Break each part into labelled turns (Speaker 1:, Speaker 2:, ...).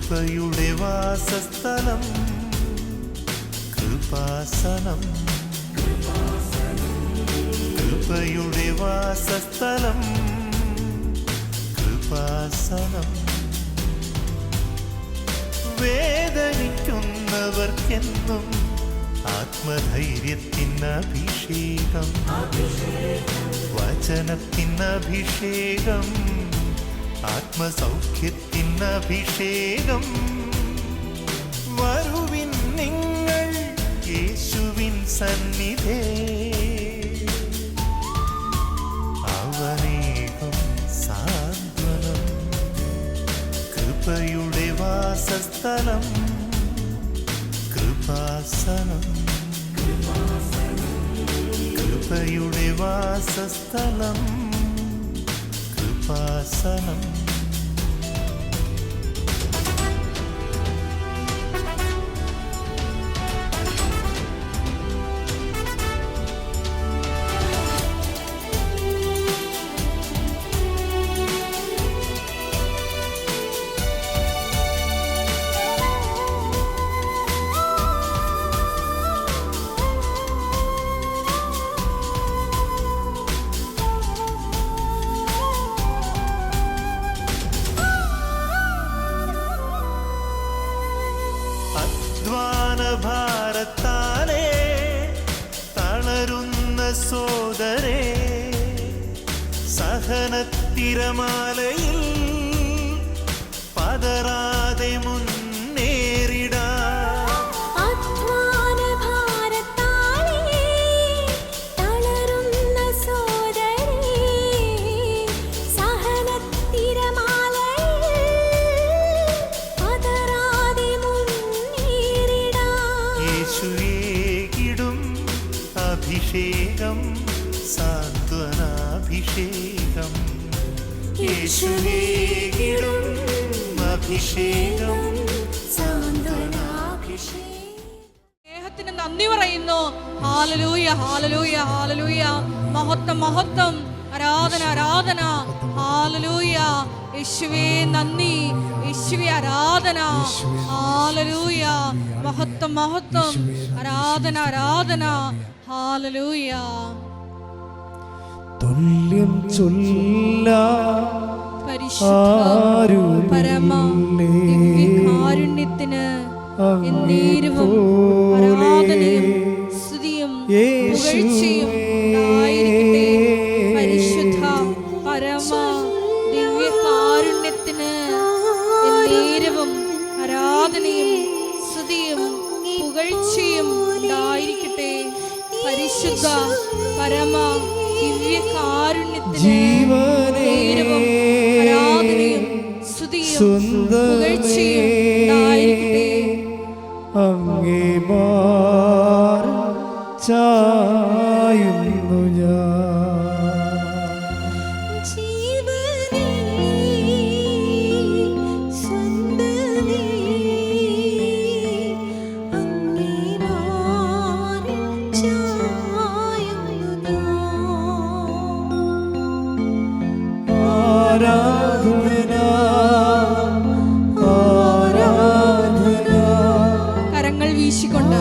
Speaker 1: കൃപയുടെ വാസസ്ഥലം കൃപാസനം. കൃപയുടെ വാസസ്ഥലം കൃപാസനം. വേദനിക്കുന്നവർക്കെന്നും ആത്മധൈര്യത്തിനഭിഷേകം. വചനത്തിനഭിഷേകം. ആത്മസൗഖ്യത്തിനഭിഷേകം. വരുവിൻ നിങ്ങൾ യേശുവിൻ സന്നിധേ. അവനേകം സാന്ത്വനം. കൃപയുടെ വാസസ്ഥലം കൃപാസനം. കൃപയുടെ വാസസ്ഥലം കൃപാസനം. ഭാരത്താലേ തളരുന്ന സോദരേ, സഹനത്തിരമാലയിൽ പതറാതെ മുന്നേറിടാം. അഭിഷേകം സാന്ത്വനാഭിഷേകം. യേശുവേകിടും അഭിഷേകം സാന്ത്വനാഭിഷേകം.
Speaker 2: സ്നേഹത്തിന് നന്ദി പറയുന്നു. ഹല്ലേലൂയ ഹല്ലേലൂയ ഹല്ലേലൂയ. മഹത്വം മഹത്വം. ആരാധന ആരാധന. ഹല്ലേലൂയ. യേശുവേ നന്ദി. യേശുവേ ആരാധന. ഹല്ലേലൂയ. മഹത്വം മഹത്വം. ആരാധന ആരാധന. ഹല്ലേലൂയ.
Speaker 3: തുല്യം ചൊല്ലാ
Speaker 2: പരിശുദ്ധ പരമ ദിവ്യകാരുണ്യത്തിന് എന്നേരവും ആരാധനയും സ്തുതിയും പുകഴ്ചയും ഉണ്ടായിരിക്കട്ടെ. പരിശുദ്ധ പരമ ദിവ്യകാരുണ്യത്തിന് എന്നേരവും ആരാധനയും സ്തുതിയും പുകഴ്ചയും ഉണ്ടായിരിക്കട്ടെ. പരിശുദ്ധ പരമ ദിവ്യകാരുണ്യത്തിന് എന്നേരവും ആരാധനയും സ്തുതിയും പുകഴ്ചയും ഉണ്ടായിരിക്കട്ടെ.
Speaker 3: അങ്ങേ മാറി ചായുന്നു ഞാൻ.
Speaker 2: കരങ്ങൾ വീശിക്കൊണ്ട്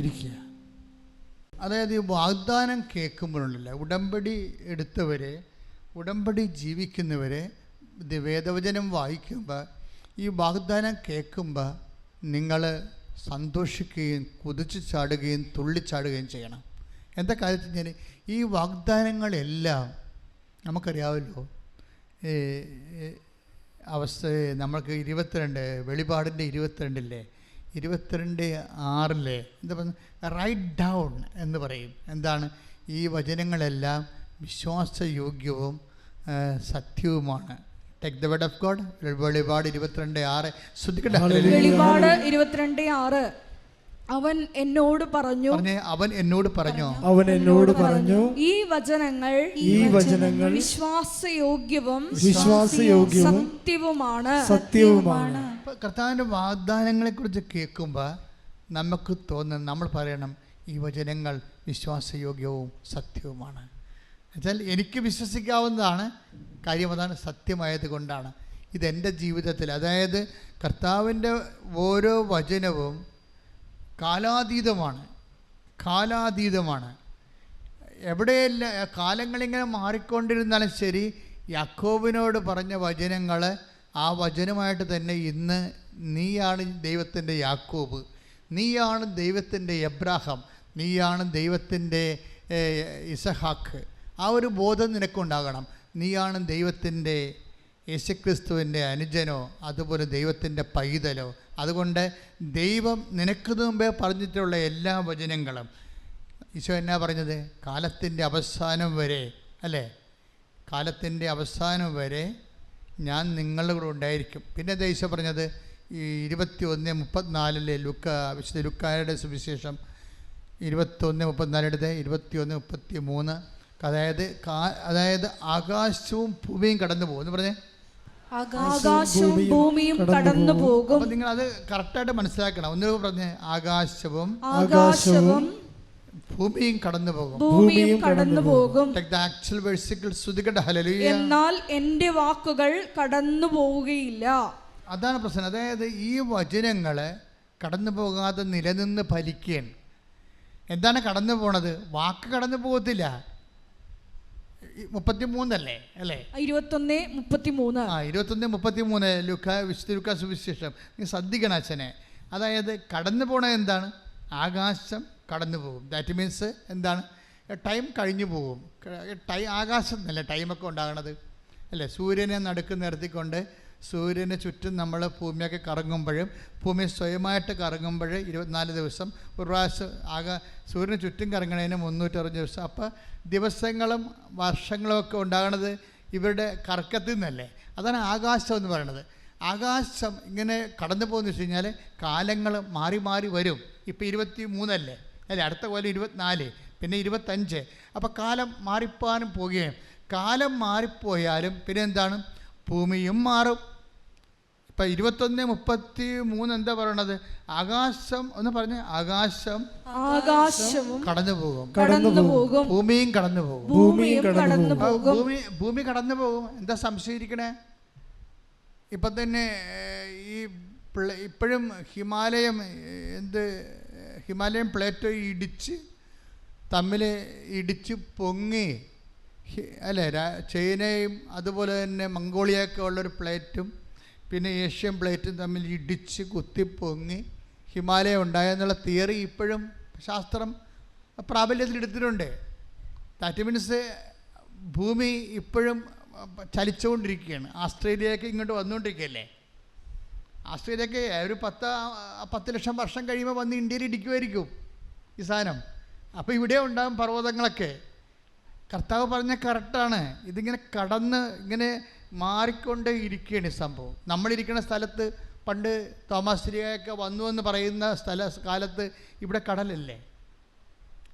Speaker 4: ഇരിക്കുക. അതായത് ഈ വാഗ്ദാനം കേൾക്കുമ്പോഴുണ്ടല്ല, ഉടമ്പടി എടുത്തവരെ, ഉടമ്പടി ജീവിക്കുന്നവരെ വേദവചനം വായിക്കുമ്പോൾ ഈ വാഗ്ദാനം കേൾക്കുമ്പോൾ നിങ്ങൾ സന്തോഷിക്കുകയും കുതിച്ചു ചാടുകയും തുള്ളിച്ചാടുകയും ചെയ്യണം. എന്താ കാര്യത്തിൽ ഞാൻ ഈ വാഗ്ദാനങ്ങളെല്ലാം നമുക്കറിയാമല്ലോ. അവസ്ഥ നമ്മൾക്ക് 22 വെളിപാടിൻ്റെ 22 22:6 എന്താ പറയുക, റൈറ്റ് ഡൗൺ എന്ന് പറയും. എന്താണ്? ഈ വചനങ്ങളെല്ലാം വിശ്വാസയോഗ്യവും സത്യവുമാണ്. Take the word of God. വെളിപാട് 22:6 ശ്രദ്ധിക്കട്ടെ.
Speaker 2: വെളിപാട് 22:6 അവൻ എന്നോട് പറഞ്ഞു.
Speaker 4: പറഞ്ഞേ, അവൻ എന്നോട് പറഞ്ഞു.
Speaker 3: അവൻ എന്നോട് പറഞ്ഞു,
Speaker 2: ഈ വചനങ്ങൾ വിശ്വാസയോഗ്യവും സത്യവുമാണ്.
Speaker 4: കർത്താവിൻ്റെ വാഗ്ദാനങ്ങളെ കുറിച്ച് കേൾക്കുമ്പോൾ നമുക്ക് തോന്നുന്നു, നമ്മൾ പറയണം ഈ വചനങ്ങൾ വിശ്വാസയോഗ്യവും സത്യവുമാണ്. എന്നുവെച്ചാൽ എനിക്ക് വിശ്വസിക്കാവുന്നതാണ്, കാര്യം അതാണ്, സത്യമായത് കൊണ്ടാണ്. ഇതെൻ്റെ ജീവിതത്തിൽ, അതായത് കർത്താവിൻ്റെ ഓരോ വചനവും കാലാതീതമാണ്. എവിടെയല്ല കാലങ്ങളിങ്ങനെ മാറിക്കൊണ്ടിരുന്നാലും ശരി, യാക്കോബിനോട് പറഞ്ഞ വചനങ്ങൾ ആ വചനമായിട്ട് തന്നെ ഇന്ന് നീയാണ് ദൈവത്തിൻ്റെ യാക്കോബ്, നീയാണ് ദൈവത്തിൻ്റെ എബ്രാഹാം, നീയാണ് ദൈവത്തിൻ്റെ ഇസഹാക്ക്. ആ ഒരു ബോധം നിനക്കുണ്ടാകണം. നീയാണ് ദൈവത്തിൻ്റെ യേശുക്രിസ്തുവിൻ്റെ അനുജനോ അതുപോലെ ദൈവത്തിൻ്റെ പൈതലോ. അതുകൊണ്ട് ദൈവം നിനക്ക് മുമ്പേ പറഞ്ഞിട്ടുള്ള എല്ലാ വചനങ്ങളും, ഈശോ എന്നാ പറഞ്ഞത്, കാലത്തിൻ്റെ അവസാനം വരെ, അല്ലേ, കാലത്തിൻ്റെ അവസാനം വരെ ഞാൻ നിങ്ങളുടെ കൂടെ ഉണ്ടായിരിക്കും. പിന്നെ ഈശോ പറഞ്ഞത് ഈ 21:34 വിശുദ്ധ ലുക്കായുടെ സുവിശേഷം 21:34 21:33, അതായത് ആകാശവും ഭൂമിയും കടന്നു പോകും എന്ന് പറഞ്ഞേ.
Speaker 2: ആകാശവും ഭൂമിയും കടന്നു പോകും.
Speaker 4: അപ്പോൾ നിങ്ങൾ അത് കറക്റ്റായിട്ട് മനസ്സിലാക്കണം. ഒന്നുകൂടെ പറഞ്ഞേ, ആകാശവും ഭൂമിയും കടന്നു പോകും.
Speaker 2: എന്നാൽ എന്റെ വാക്കുകൾ കടന്നു പോവുകയില്ല.
Speaker 4: അതാണ് പ്രശ്നം. അതായത് ഈ വചനങ്ങൾ കടന്നു പോകാതെ നിലനിന്ന് ഫലിക്കുകയാണ്. എന്താണ് കടന്നു പോണത്? വാക്ക് കടന്നു പോകത്തില്ല. 33 അല്ലേ 21:33 വിശുദ്ധ ലൂക്കാ സുവിശേഷം. നീ ശ്രദ്ധിക്കണം അച്ഛനെ. അതായത് കടന്നു പോണത് എന്താണ്? ആകാശം കടന്നു പോകും. ദാറ്റ് മീൻസ് എന്താണ്? ടൈം കഴിഞ്ഞു പോകും. ആകാശം എന്നല്ലേ ടൈമൊക്കെ ഉണ്ടാകണത്, അല്ലേ? സൂര്യനെ നടുക്ക് നിർത്തിക്കൊണ്ട് സൂര്യന് ചുറ്റും നമ്മൾ ഭൂമിയൊക്കെ കറങ്ങുമ്പോഴും ഭൂമി സ്വയമായിട്ട് കറങ്ങുമ്പോൾ 24 ദിവസം, ഒരു പ്രാവശ്യം സൂര്യന് ചുറ്റും കറങ്ങണതിന് 360 ദിവസം. അപ്പോൾ ദിവസങ്ങളും വർഷങ്ങളും ഒക്കെ ഉണ്ടാകണത് ഇവരുടെ കറക്കത്തിൽ നിന്നല്ലേ. അതാണ് ആകാശം എന്ന് പറയുന്നത്. ആകാശം ഇങ്ങനെ കടന്നു പോകുന്ന വെച്ച് കഴിഞ്ഞാൽ കാലങ്ങൾ മാറി മാറി വരും. ഇപ്പോൾ 23 അല്ലേ, അടുത്ത കൊല്ലം 24, പിന്നെ 25. അപ്പോൾ കാലം മാറിപ്പോകാനും പോവുകയും, കാലം മാറിപ്പോയാലും പിന്നെ എന്താണ്, ഭൂമിയും മാറും. ഇപ്പം 21:33 എന്താ പറയണത്? ആകാശം എന്ന് പറഞ്ഞ് ആകാശവും കടന്നു പോകും, ഭൂമിയും കടന്നു പോകും. ഭൂമി കടന്നു പോകും. എന്താ സംശയിക്കണേ? ഇപ്പം തന്നെ ഇപ്പോഴും ഹിമാലയം പ്ലേറ്റ് ഇടിച്ച് പൊങ്ങി, അല്ലേ? ചൈനയും അതുപോലെ തന്നെ മംഗോളിയൊക്കെ ഉള്ളൊരു പ്ലേറ്റും പിന്നെ ഏഷ്യൻ പ്ലേറ്റും തമ്മിൽ ഇടിച്ച് കുത്തിപ്പൊങ്ങി ഹിമാലയം ഉണ്ടായെന്നുള്ള തിയറി ഇപ്പോഴും ശാസ്ത്രം പ്രാബല്യത്തിലെടുത്തിട്ടുണ്ട്. ദാറ്റ് മീൻസ് ഭൂമി ഇപ്പോഴും ചലിച്ചുകൊണ്ടിരിക്കുകയാണ്. ആസ്ട്രേലിയയൊക്കെ ഇങ്ങോട്ട് വന്നുകൊണ്ടിരിക്കുകയല്ലേ. ആസ്ട്രേലിയയൊക്കെ ഒരു 10 ലക്ഷം വർഷം കഴിയുമ്പോൾ വന്ന് ഇന്ത്യയിൽ ഇടിക്കുമായിരിക്കും ഈ സാധനം. അപ്പോൾ ഇവിടെ ഉണ്ടാകും പർവ്വതങ്ങളൊക്കെ. കർത്താവ് പറഞ്ഞ കറക്റ്റാണ്. ഇതിങ്ങനെ ഇങ്ങനെ മാറിക്കൊണ്ട് ഇരിക്കുകയാണ് ഈ സംഭവം. നമ്മളിരിക്കുന്ന സ്ഥലത്ത് പണ്ട് തോമസ് ശ്രീയൊക്കെ വന്നു എന്ന് പറയുന്ന കാലത്ത് ഇവിടെ കടലല്ലേ,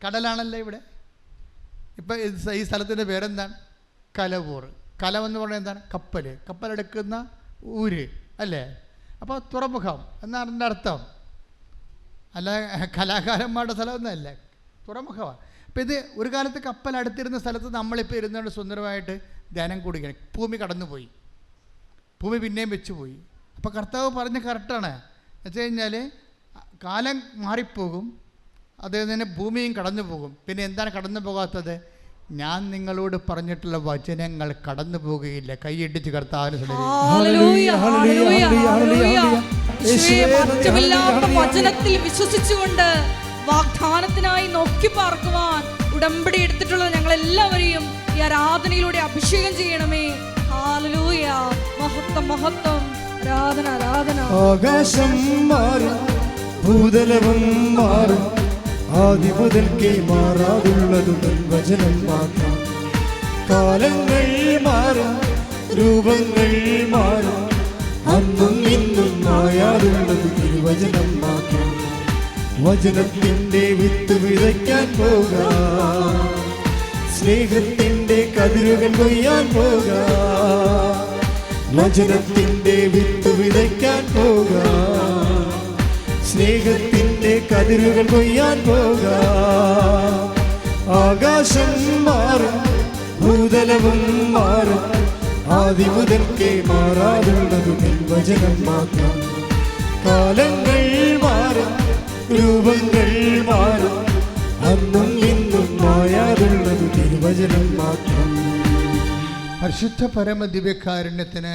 Speaker 4: കടലാണല്ലേ ഇവിടെ. ഇപ്പം ഈ സ്ഥലത്തിൻ്റെ പേരെന്താണ്? കലവൂർ. കലമെന്ന് പറയുന്നത് എന്താണ്? കപ്പലെടുക്കുന്ന ഊര്, അല്ലേ? അപ്പോൾ തുറമുഖം എന്നാണ് എൻ്റെ അർത്ഥം. അല്ല കലാകാരന്മാരുടെ സ്ഥലമൊന്നുമല്ല, തുറമുഖമാണ്. അപ്പോൾ ഇത് ഒരു കാലത്ത് കപ്പൽ അടുത്തിരുന്ന സ്ഥലത്ത് നമ്മളിപ്പോൾ ഇരുന്നുകൊണ്ട് സുന്ദരമായിട്ട് ധ്യാനം കൂടിക്കണം. ഭൂമി കടന്നുപോയി, ഭൂമി പിന്നെയും വെച്ചുപോയി. അപ്പോൾ കർത്താവ് പറഞ്ഞ കറക്റ്റാണ്. വെച്ച് കഴിഞ്ഞാൽ കാലം മാറിപ്പോകും, അതേപോലെ തന്നെ ഭൂമിയും കടന്നു പോകും. പിന്നെ എന്താണ് കടന്നു പോകാത്തത്? ഞാൻ നിങ്ങളോട് പറഞ്ഞിട്ടുള്ള വചനങ്ങൾ കടന്നു പോകുകയില്ല. കൈയിടിച്ച് കർത്താവിന്
Speaker 2: വചനത്തിൽ വിശ്വസിച്ചുകൊണ്ട് വാഗ്ദാനത്തിനായി നോക്കി പാർക്കുവാൻ ഉടമ്പടി എടുത്തിട്ടുള്ള ഞങ്ങളെല്ലാവരെയും ഈ ആരാധനയിലൂടെ അഭിഷേകം ചെയ്യണമേ. ഹല്ലേലൂയ. മഹത്വം മഹത്വം. ആരാധന.
Speaker 3: ആകാശം മാറും, ഭൂതലവും മാറും, ആദി മുതൽക്കേ മാറാതുള്ളതു വചനം മാത്രം. കാലങ്ങൾ മാറും, രൂപങ്ങൾ മാറും, അന്നും ഇന്നും മായാറുള്ളത് തിരുവചനം മാത്രം. വചനത്തിന്റെ വിത്ത് വിതയ്ക്കാൻ പോകാം, സ്നേഹത്തിന്റെ കതിരുകൾ കൊയ്യാൻ പോകാം. വചനത്തിന്റെ വിത്ത് വിതയ്ക്കാൻ പോകാം, സ്നേഹത്തിന്റെ കതിരുകൾ കൊയ്യാൻ പോകാം. ആകാശം മാറും, ഭൂതലവും മാറും, ആദി മുതൽക്കേ മാറാതുള്ളതു വചനം മാത്രം. കാലങ്ങൾ മാറും, രൂപങ്ങൾ മാറും, അന്നും ഇന്നും മായാതുള്ളതു തിരുവചനം മാത്രം.
Speaker 4: പരിശുദ്ധ പരമ ദിവ്യകാരുണ്യത്തിന്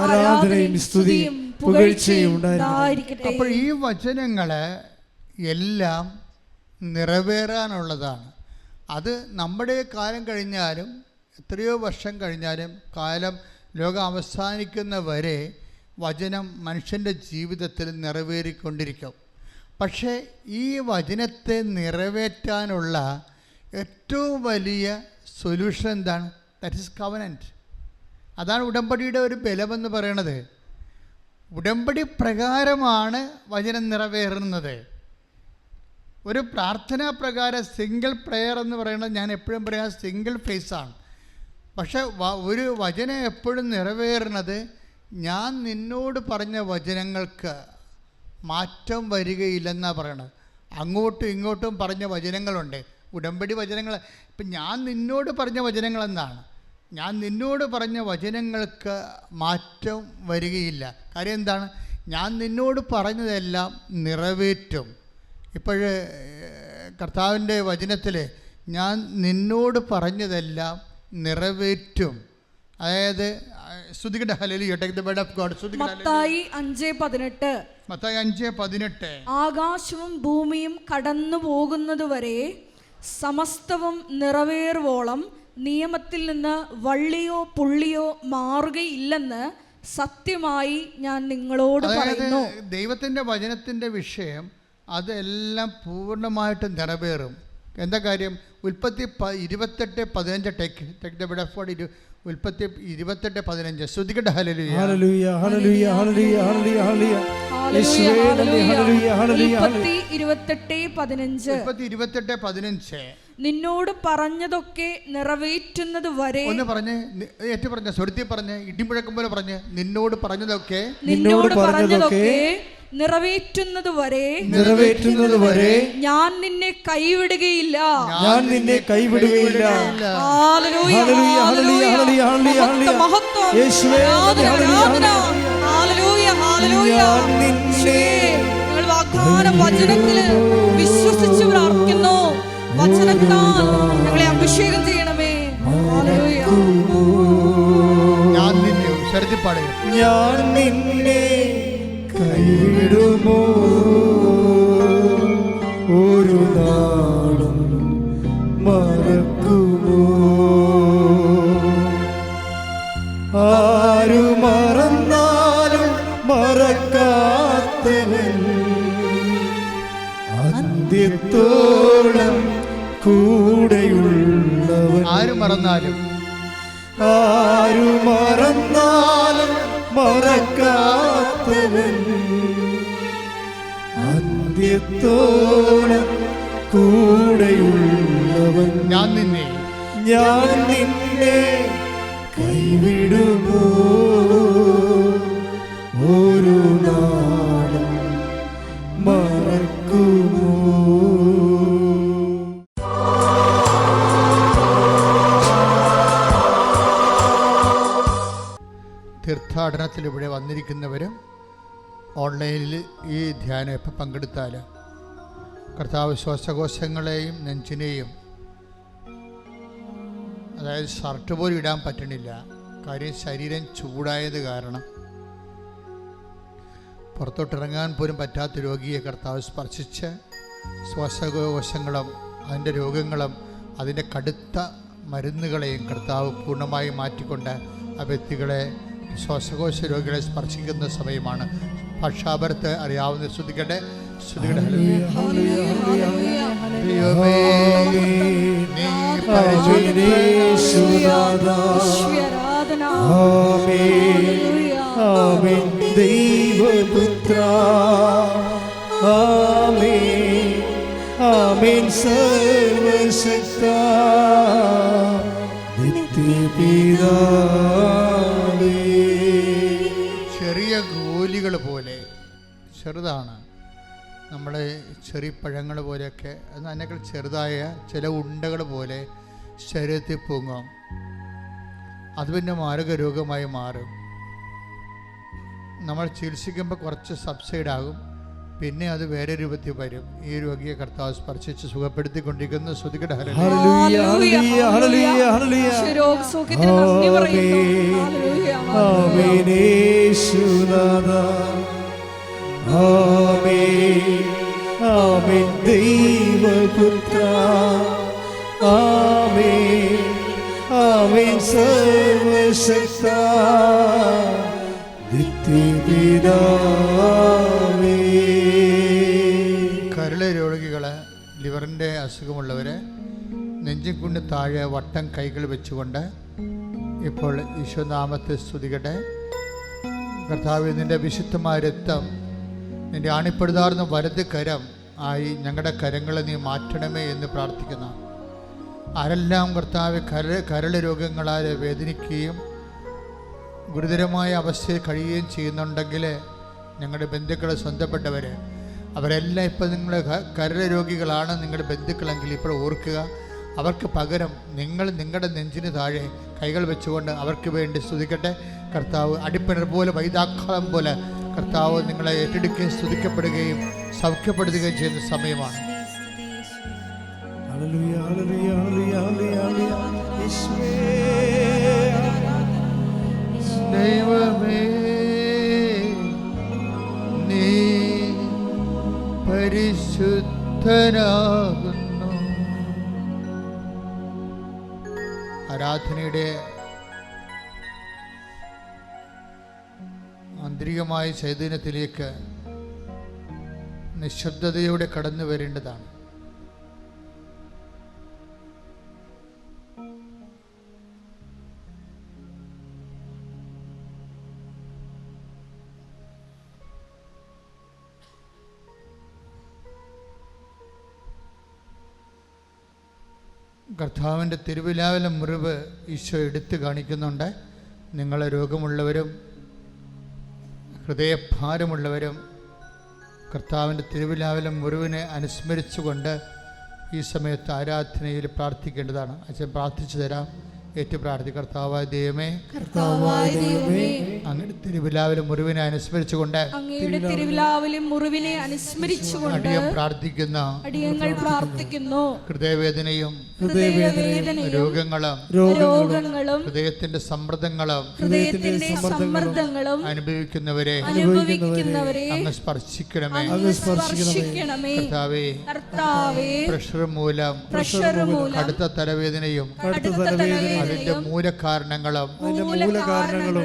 Speaker 3: ആരാധനയും സ്തുതിയും പുകഴ്ചയും ഉണ്ടായിരിക്കട്ടെ.
Speaker 4: അപ്പോൾ ഈ വചനങ്ങള് എല്ലാം നിറവേറാനുള്ളതാണ്. അത് നമ്മുടെ കാലം കഴിഞ്ഞാലും എത്രയോ വർഷം കഴിഞ്ഞാലും കാലം ലോകം അവസാനിക്കുന്ന വരെ വചനം മനുഷ്യൻ്റെ ജീവിതത്തിൽ നിറവേറിക്കൊണ്ടിരിക്കും. പക്ഷേ ഈ വചനത്തെ നിറവേറ്റാനുള്ള ഏറ്റവും വലിയ സൊല്യൂഷൻ എന്താണ്? That is covenant. അതാണ് ഉടമ്പടിയുടെ ഒരു ബലമെന്ന് പറയണത്. ഉടമ്പടി പ്രകാരമാണ് വചനം നിറവേറുന്നത്. ഒരു പ്രാർത്ഥനാ പ്രകാരം സിംഗിൾ പ്രെയർ എന്ന് പറയുന്നത് ഞാൻ എപ്പോഴും പറയാം സിംഗിൾ ഫേസാണ്. പക്ഷെ ഒരു വചനം എപ്പോഴും നിറവേറുന്നത് ഞാൻ നിന്നോട് പറഞ്ഞ വചനങ്ങൾക്ക് മാറ്റം വരികയില്ലെന്നാണ് പറയണത്. അങ്ങോട്ടും ഇങ്ങോട്ടും പറഞ്ഞ വചനങ്ങളുണ്ട്, ഉടമ്പടി വചനങ്ങൾ. ഇപ്പം ഞാൻ നിന്നോട് പറഞ്ഞ വചനങ്ങളെന്നാണ്, ഞാൻ നിന്നോട് പറഞ്ഞ വചനങ്ങൾക്ക് മാറ്റം വരികയില്ല. കാര്യം എന്താണ്? ഞാൻ നിന്നോട് പറഞ്ഞതെല്ലാം നിറവേറ്റും. ഇപ്പോഴ് കർത്താവിൻ്റെ വചനത്തിൽ ഞാൻ നിന്നോട് പറഞ്ഞതെല്ലാം നിറവേറ്റും. അതായത് സ്തുതിക്കട്ടെ, ഹല്ലേലൂയ, take the word of God.
Speaker 2: മത്തായി 5:18.
Speaker 4: മത്തായി 5:18.
Speaker 2: ആകാശവും ഭൂമിയും കടന്നു പോകുന്നതുവരെ സമസ്തവും നിറവേറുവോളം നിയമത്തിൽ നിന്ന് വള്ളിയോ പുള്ളിയോ മാറുകയില്ലെന്ന് സത്യമായി ഞാൻ നിങ്ങളോട് പറയുന്നു.
Speaker 4: ദൈവത്തിൻ്റെ വചനത്തിൻ്റെ വിഷയം അതെല്ലാം പൂർണ്ണമായിട്ട് നിറവേറും. എന്താ കാര്യം? ഉൽപ്പത്തി 28:15. Take the word of God. ഉൽപ്പത്തി 28:15. ശ്രുതിക്കട്ടെ, ഹല്ലേലൂയ,
Speaker 3: ഹല്ലേലൂയ, ഹല്ലേലൂയ, ഹല്ലേലൂയ, ഹല്ലേലൂയ, ഹല്ലേലൂയ.
Speaker 2: ഉൽപ്പത്തി 28:15.
Speaker 4: ഉൽപ്പത്തി 28:15.
Speaker 2: നിന്നോട് പറഞ്ഞതൊക്കെ നിറവേറ്റുന്നത് വരെ.
Speaker 4: ഒന്ന് പറഞ്ഞ് ഏറ്റു പറഞ്ഞ സ്വരത്തിൽ പറഞ്ഞ് ഇടിമുഴക്കം പോലെ പറഞ്ഞ് നിന്നോട് പറഞ്ഞതൊക്കെ
Speaker 2: നിറവേറ്റുന്നത് വരെ
Speaker 3: ഞാൻ
Speaker 2: നിന്നെ കൈവിടുകയില്ല.
Speaker 3: കൈവിടുകയില്ല.
Speaker 2: ഹല്ലേലൂയ, ഹല്ലേലൂയ, ഹല്ലേലൂയ, മഹത്വം, ഹല്ലേലൂയ, ഹല്ലേലൂയ. ഞങ്ങൾ വാഗ്ദാന വചനത്തിൽ വിശ്വസിച്ച് പ്രാർത്ഥിക്കുന്നു. വചനത്താൽ ഞങ്ങളെ അഭിഷേകം ചെയ്യണമേ. ഹല്ലേലൂയ.
Speaker 4: ഞാൻ നിന്നെ സ്വരത്തിൽ പാടുക.
Speaker 3: ഞാൻ നിന്നെ കൈവിടുമോ ഒരു നാളും മറക്കുമോ? ആരു മറന്നാലും മറക്കാത്തവൻ അന്ത്യത്തോളം കൂടെയുള്ളവൻ.
Speaker 4: ആര് മറന്നാലും മറക്കാത്തവൻ അന്ത്യത്തോളം കൂടെയുള്ളവൻ. ഞാൻ നിന്നെ കൈവിടുമോ ഒരു നാളും മറക്കുമോ? തീർത്ഥാടനത്തിൽ ഇവിടെ വന്നിരിക്കുന്നവരും ഓൺലൈനിൽ ഈ ധ്യാനം എപ്പോൾ പങ്കെടുത്താൽ കർത്താവ് ശ്വാസകോശങ്ങളെയും നെഞ്ചിനെയും, അതായത് ഷർട്ട് പോലും ഇടാൻ പറ്റണില്ല. കാര്യം ശരീരം ചൂടായത് കാരണം പുറത്തോട്ടിറങ്ങാൻ പോലും പറ്റാത്ത രോഗിയെ കർത്താവ് സ്പർശിച്ച് ശ്വാസകോശങ്ങളും അതിൻ്റെ രോഗങ്ങളും അതിൻ്റെ കടുത്ത മരുന്നുകളെയും കർത്താവ് പൂർണ്ണമായി മാറ്റിക്കൊണ്ട് ആ വ്യക്തികളെ, ശ്വാസകോശ രോഗികളെ സ്പർശിക്കുന്ന സമയമാണ്. ഭാഷാപരത്ത് അറിയാവുന്ന ശ്രുതിക്കട്ടെ.
Speaker 3: ദൈവപുത്ര ആമേൻ ആമേൻ സർവശക്ത നിത്യപിതാവേ.
Speaker 4: ചെറിയ ഗോലികൾ പോലെ ചെറുതാണ്, നമ്മുടെ ചെറിപ്പഴങ്ങൾ പോലെയൊക്കെ, അത് അതിനേക്കാൾ ചെറുതായ ചില ഉണ്ടകൾ പോലെ ശരീരത്തിൽ പൊങ്ങും. അത് പിന്നെ മാരക രോഗമായി മാറും. നമ്മൾ ചികിത്സിക്കുമ്പോൾ കുറച്ച് സബ്സൈഡ് ആകും, പിന്നെ അത് വേറെ രൂപത്തിൽ വരും. ഈ രോഗിയെ കർത്താവ് സ്പർശിച്ച് സുഖപ്പെടുത്തിക്കൊണ്ടിരിക്കുന്നു. ശ്രുതികട
Speaker 3: ഹല്ലേലൂയ ഹല്ലേലൂയ ഹല്ലേലൂയ ഹല്ലേലൂയ.
Speaker 2: രോഗസൗഖ്യത്തിന് നന്ദി പറയുന്നു. ഹല്ലേലൂയ
Speaker 3: ആമേൻ യേശുനാഥാ. ആമേൻ ആമേൻ ദൈവപുത്ര. ആമേൻ ആമേൻ സർവശക്ത നിത്യപിതാവേ.
Speaker 4: കരൾ രോഗികൾ, ലിവറിൻ്റെ അസുഖമുള്ളവർ നെഞ്ചിൻകുണ്ട് താഴെ വട്ടം കൈകൾ വെച്ചുകൊണ്ട് ഇപ്പോൾ ഈശോനാമത്തെ സ്തുതിക്കട്ടെ. കർത്താവേ, നിൻ്റെ വിശുദ്ധമായ രക്തം, നിൻ്റെ ആണിപ്പെടുതാർന്ന വലത് കരം ആയി ഞങ്ങളുടെ കരങ്ങളെ നീ മാറ്റണമേ എന്ന് പ്രാർത്ഥിക്കുന്ന ആരെല്ലാം കർത്താവ് കരൾ രോഗങ്ങളാൽ വേദനിക്കുകയും ഗുരുതരമായ അവസ്ഥയിൽ കഴിയുകയും ചെയ്യുന്നുണ്ടെങ്കിൽ, ഞങ്ങളുടെ ബന്ധുക്കളെ സ്വന്തപ്പെട്ടവർ അവരെല്ലാം ഇപ്പോൾ നിങ്ങൾ കരൾ രോഗികളാണ് നിങ്ങളുടെ ബന്ധുക്കളെങ്കിൽ ഇപ്പോൾ ഓർക്കുക. അവർക്ക് പകരം നിങ്ങൾ നിങ്ങളുടെ നെഞ്ചിന് താഴെ കൈകൾ വെച്ചുകൊണ്ട് അവർക്ക് വേണ്ടി സ്തുതിക്കട്ടെ. കർത്താവ് അടിപ്പിണർ പോലെ വൈദാക്കാളം പോലെ കർത്താവ് നിങ്ങളെ ഏറ്റെടുക്കുകയും സ്തുതിക്കപ്പെടുകയും സൗഖ്യപ്പെടുത്തുകയും ചെയ്യുന്ന സമയമാണ്.
Speaker 3: ഹല്ലേലൂയ ഹല്ലേലൂയ ഹല്ലേലൂയ ഹല്ലേലൂയ. യേശുവേ
Speaker 4: ദൈവമേ, നീ പരിശുദ്ധനാകുന്നു. ആരാധനയുടെ ആന്തരികമായ ചൈതന്യത്തിലേക്ക് നിശബ്ദതയോടെ കടന്നു വരേണ്ടതാണ്. കർത്താവിൻ്റെ തിരുവിലാവിലെ മുറിവ് ഈശോ എടുത്തു കാണിക്കുന്നുണ്ട്. നിങ്ങളെ രോഗമുള്ളവരും ഹൃദയഭാരമുള്ളവരും കർത്താവിൻ്റെ തിരുവിലാവിലെ മുറിവിനെ അനുസ്മരിച്ചുകൊണ്ട് ഈ സമയത്ത് ആരാധനയിൽ പ്രാർത്ഥിക്കേണ്ടതാണ്. അച്ഛൻ പ്രാർത്ഥിച്ചു തരാം. ഏറ്റു പ്രാർത്ഥി. കർത്താവായ ദൈവമേ, അങ്ങയുടെ തിരുവിലാവിലെ മുറിവിനെ അനുസ്മരിച്ചുകൊണ്ട് അടിയങ്ങൾ പ്രാർത്ഥിക്കുന്നു. ഹൃദയവേദനയും രോഗങ്ങളും ഹൃദയത്തിന്റെ സമ്മർദ്ദങ്ങളും അനുഭവിക്കുന്നവരെ അങ്ങ് സ്പർശിക്കണമേ. കർത്താവേ, പ്രഷർ മൂലം കടുത്ത തലവേദനയും അതിന്റെ മൂലകാരണങ്ങളും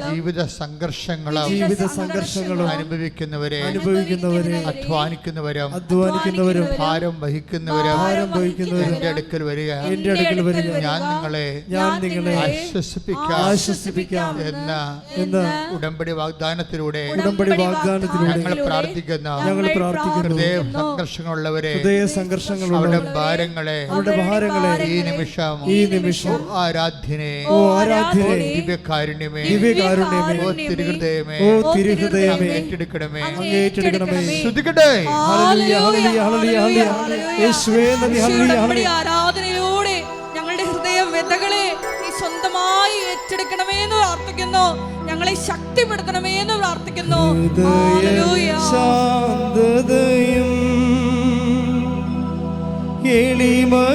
Speaker 4: ജീവിത സംഘർഷങ്ങളും അനുഭവിക്കുന്നവരെ അധ്വാനിക്കുന്നവരും ഭാരം വഹിക്കുന്നവരും എന്റെ അടുക്കൽ വരിക. ഞാൻ നിങ്ങളെ ആശ്വസിപ്പിക്കാം എന്ന ഉടമ്പടി വാഗ്ദാനത്തിലൂടെ ഞങ്ങൾ പ്രാർത്ഥിക്കുന്ന ഹൃദയ സംഘർഷങ്ങളുള്ളവരെ അവരുടെ ഭാരങ്ങളെ ഈ നിമിഷം ആരാധ്യനെ ദിവ്യകാരുണ്യമേ തിരുഹൃദയമേ ഏറ്റെടുക്കണമേ. ശ്രുതിക്കട്ടെ.
Speaker 2: ആരാധനയിലൂടെ ഞങ്ങളുടെ ഹൃദയ വ്യതകളെ നീ സ്വന്തമായി ഏറ്റെടുക്കണമേ എന്ന് പ്രാർത്ഥിക്കുന്നു. ഞങ്ങളെ ശക്തിപ്പെടുത്തണമേ എന്ന് പ്രാർത്ഥിക്കുന്നു.
Speaker 3: ശാന്തതയും എളിമയുമുള്ളവനേ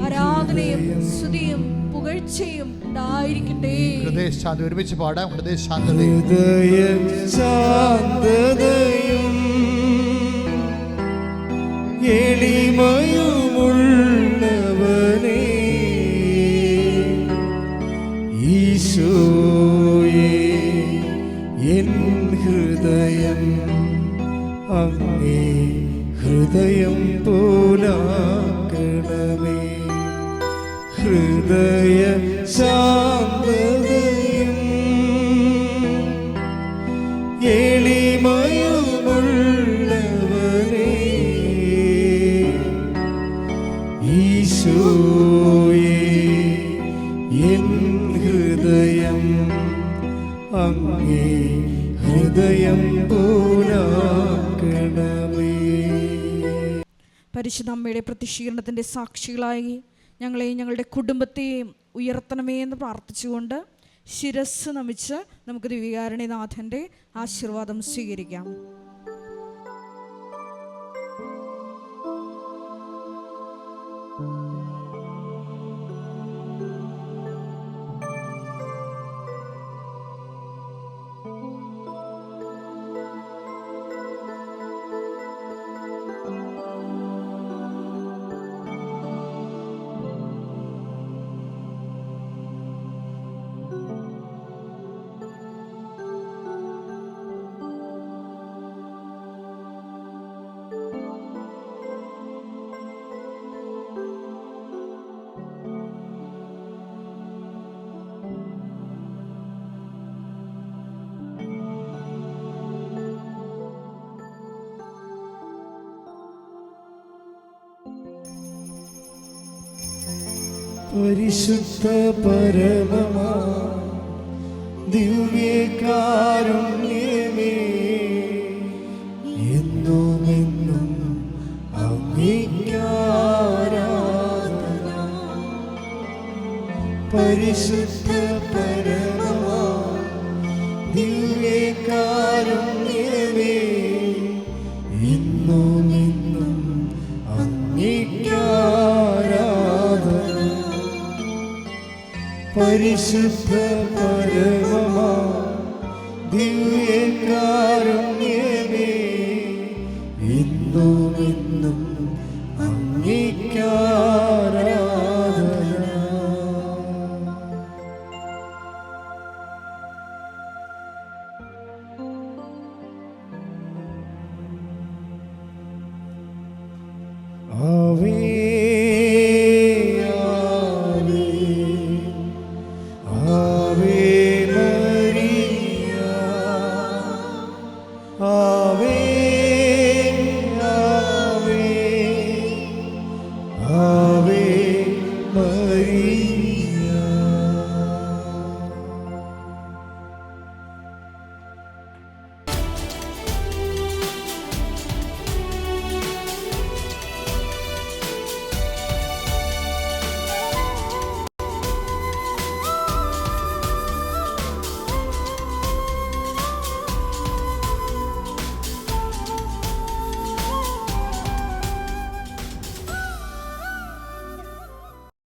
Speaker 2: ആരാധനയും സ്തുതിയും പുകഴ്ചയും ഉണ്ടായിരിക്കട്ടെ.
Speaker 4: ഹൃദയശാന്തി ഒരുമിച്ച് പാടാം.
Speaker 3: ഹൃദയശാന്തതയും എളിമയുമുള്ളവനേ ഈശോയേ എൻ ഹൃദയം അങ്ങേ ഹൃദയം പോലാക്കണമേ. ഹൃദയ ശാന്തതയും എളിമയുമുള്ളവരേ, ഈശോയേ എൻ ഹൃദയം അങ്ങേ ഹൃദയം പോലാക്കണമേ.
Speaker 2: പരിശുദ്ധ അമ്മയുടെ പ്രത്യക്ഷീകരണത്തിൻ്റെ സാക്ഷികളായി ഞങ്ങളെയും ഞങ്ങളുടെ കുടുംബത്തെയും ഉയർത്തണമേ എന്ന് പ്രാർത്ഥിച്ചുകൊണ്ട് ശിരസ് നമിച്ച് നമുക്ക് ദിവ്യകാരുണ്യനാഥൻ്റെ ആശീർവാദം സ്വീകരിക്കാം.
Speaker 3: പരിശുദ്ധ പരമമാ ദിവ്യകാരുണ്യമേ, എന്നുമെന്നും അങ്ങേയ്ക്കാരാധന. പരിശുദ്ധ പരമമാ ദിവ്യകാരുണ്യമേ, എന്നുമെന്നും അങ്ങേയ്ക്കാരാധന. പരിശുദ്ധ പരമമാ ദിവ്യകാരുണ്യമേ, എന്നുമെന്നും അങ്ങേയ്ക്കാരാധന. ആവേ Ave